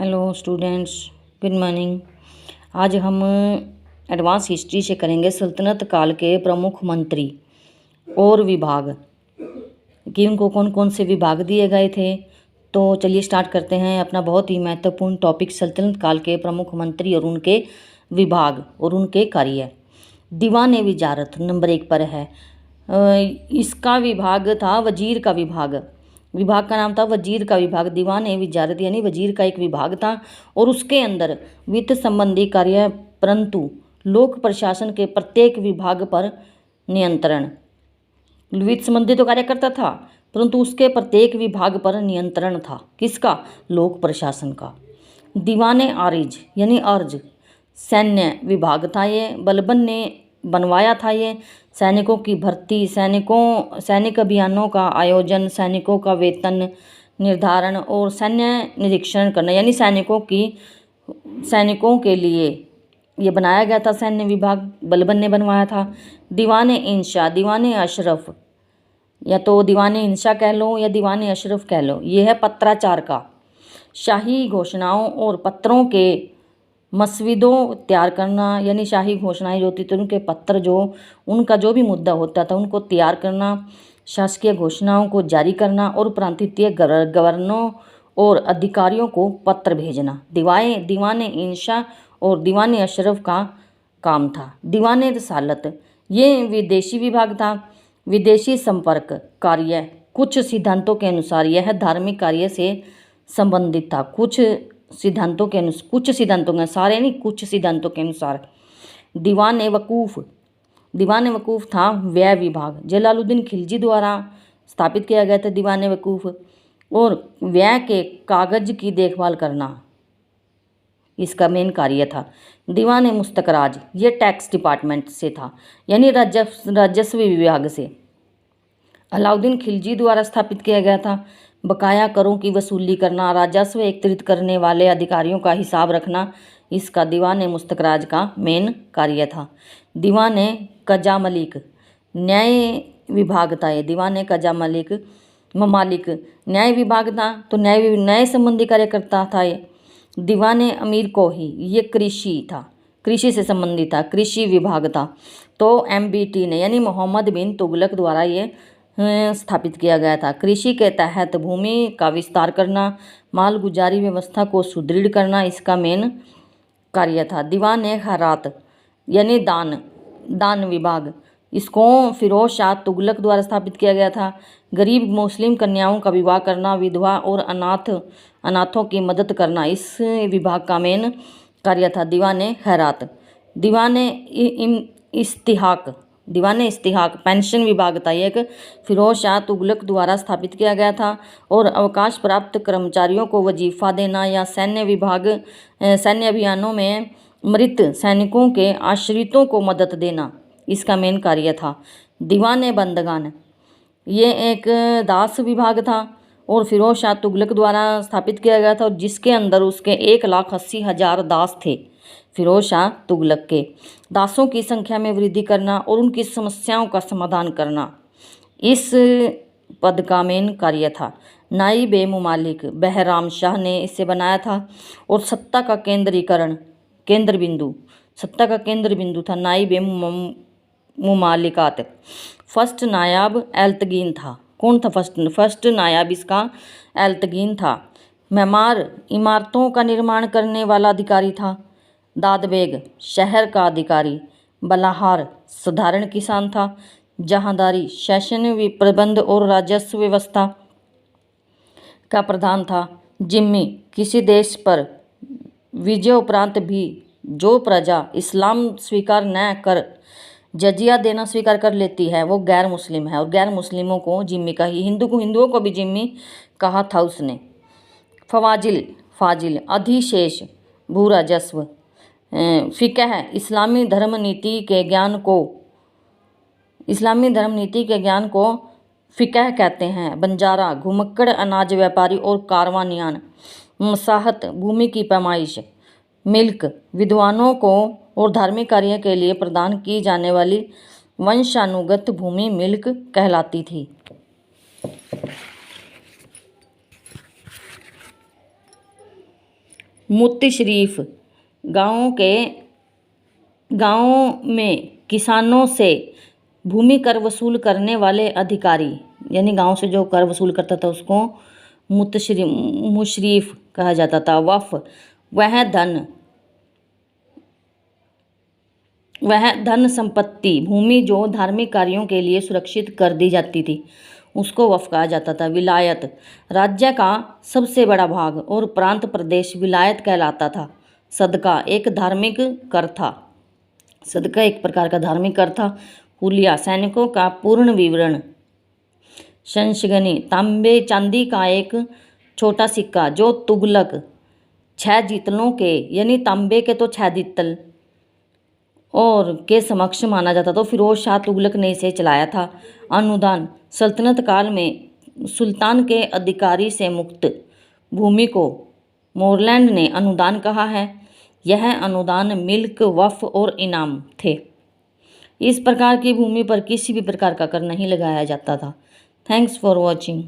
Hello students, good morning. आज हम advance history से करेंगे सल्तनत काल के प्रमुख मंत्री और विभाग कि उनको कौन कौन से विभाग दिए गए थे। तो चलिए स्टार्ट करते हैं अपना बहुत ही महत्वपूर्ण टॉपिक सल्तनत काल के प्रमुख मंत्री और उनके विभाग और उनके कार्य। दीवान वजारत नंबर 1 पर है। इसका विभाग था वजीर का विभाग का नाम था वजीर का विभाग। दीवान वजारत यानी वजीर का एक विभाग था और उसके अंदर वित्त संबंधी कार्य, परंतु लोक प्रशासन के प्रत्येक विभाग पर नियंत्रण। वित्त संबंधी तो कार्य करता था परंतु उसके प्रत्येक विभाग पर नियंत्रण था। किसका? लोक प्रशासन का। दीवान आरिज यानी अर्ज सैन्य विभाग था। ये बलबन ने बनवाया था। ये सैनिकों की भर्ती, सैनिक अभियानों का आयोजन, सैनिकों का वेतन निर्धारण और सैन्य निरीक्षण करना, यानी सैनिकों के लिए ये बनाया गया था। सैन्य विभाग बलबन ने बनवाया था। दीवान इंशा, दीवान अशरफ, या तो दीवान इंशा कह लो या दीवान अशरफ कह लो, ये है पत्राचार का। शाही घोषणाओं और पत्रों के मसविदों तैयार करना, यानी शाही घोषणाएं जो होती थी उनके पत्र, जो उनका जो भी मुद्दा होता था उनको तैयार करना, शासकीय घोषणाओं को जारी करना और प्रांतीय गवर्नरों और अधिकारियों को पत्र भेजना दीवान इंशा और दीवान अशरफ का काम था। दीवान रसालत ये विदेशी विभाग था। विदेशी संपर्क कार्य कुछ सिद्धांतों के अनुसार यह धार्मिक कार्य से संबंधित था। कुछ सिद्धांतों के अनुसार। दीवान वकूफ़ था व्यय विभाग। जलालुद्दीन खिलजी द्वारा स्थापित किया गया था दीवान वकूफ़, और व्यय के कागज की देखभाल करना इसका मेन कार्य था। दीवान मुस्तकराज ये टैक्स डिपार्टमेंट से था, यानी राजस्व विभाग से। अलाउद्दीन खिलजी द्वारा स्थापित किया गया था। बकाया करों की वसूली करना, राजस्व एकत्रित करने वाले अधिकारियों का हिसाब रखना, इसका दीवान मुस्तकराज का मेन कार्य था। दीवान कजा मलिक न्याय विभाग था। ये दीवान कजा ममालिक न्याय विभाग था, तो न्याय संबंधी कार्य करता था ये। दीवान अमीर कोही ये कृषि से संबंधित था, कृषि विभाग था। तो MBT ने यानी मोहम्मद बिन तुगलक द्वारा ये स्थापित किया गया था। कृषि के तहत भूमि का विस्तार करना, माल गुजारी व्यवस्था को सुदृढ़ करना, इसका मेन कार्य था। दीवान खैरात यानी दान विभाग, इसको फिरोज शाह तुगलक द्वारा स्थापित किया गया था। गरीब मुस्लिम कन्याओं का विवाह करना, विधवा और अनाथों की मदद करना, इस विभाग का मेन कार्य था। दीवान खैरात। दीवान इस्तिहाक पेंशन विभाग था। एक फिरोज शाह तुगलक द्वारा स्थापित किया गया था, और अवकाश प्राप्त कर्मचारियों को वजीफा देना या सैन्य अभियानों में मृत सैनिकों के आश्रितों को मदद देना, इसका मेन कार्य था। दीवान बंदगान ये एक दास विभाग था और फिरोज शाह तुगलक द्वारा स्थापित किया गया था, और जिसके अंदर उसके 1,80,000 दास थे। फिरोज शाह तुगलक के दासों की संख्या में वृद्धि करना और उनकी समस्याओं का समाधान करना, इस पद का मेन कार्य था। नाइब मुमालिक बहराम शाह ने इसे बनाया था, और सत्ता का केंद्र बिंदु था नाइब मुमालिकात। फर्स्ट नायाब एल्तगीन था। कौन था फर्स्ट नायाब? इसका एल्तगीन था। मेमार इमारतों का निर्माण करने वाला अधिकारी था। दादबेग शहर का अधिकारी। बलाहार साधारण किसान था। जहांदारी शासन प्रबंध और राजस्व व्यवस्था का प्रधान था। जिम्मी किसी देश पर विजय उपरांत भी जो प्रजा इस्लाम स्वीकार न कर जजिया देना स्वीकार कर लेती है वो गैर मुस्लिम है, और गैर मुस्लिमों को जिम्मी का ही, हिंदुओं को भी जिम्मी कहा था उसने। फाजिल अधिशेष भू राजस्व। फ़िक़ह इस्लामी धर्म नीति के ज्ञान को फ़िक़ह कहते हैं। बंजारा घुमक्कड़ अनाज व्यापारी और कारवानियान। मसाहत भूमि की पैमाइश। मिल्क विद्वानों को और धार्मिक कार्य के लिए प्रदान की जाने वाली वंशानुगत भूमि मिल्क कहलाती थी। मुफ्त शरीफ गाँव में किसानों से भूमि कर वसूल करने वाले अधिकारी, यानी गांव से जो कर वसूल करता था उसको मुशरीफ कहा जाता था। वफ वह धन संपत्ति, भूमि जो धार्मिक कार्यों के लिए सुरक्षित कर दी जाती थी उसको वफ कहा जाता था। विलायत राज्य का सबसे बड़ा भाग और प्रांत प्रदेश विलायत कहलाता था। सदका एक धार्मिक कर था। सदका एक प्रकार का धार्मिक कर था। हुलिया सैनिकों का पूर्ण विवरण। शंशगनी तांबे चांदी का एक छोटा सिक्का जो तुगलक 6 जितलों के, यानी तांबे के तो 6 जितल और के समक्ष माना जाता था। फिरोज शाह तुगलक ने इसे चलाया था। अनुदान सल्तनत काल में सुल्तान के अधिकारी से मुक्त भूमि को मोरलैंड ने अनुदान कहा है। यह अनुदान मिल्क, वफ और इनाम थे। इस प्रकार की भूमि पर किसी भी प्रकार का कर नहीं लगाया जाता था। Thanks for watching.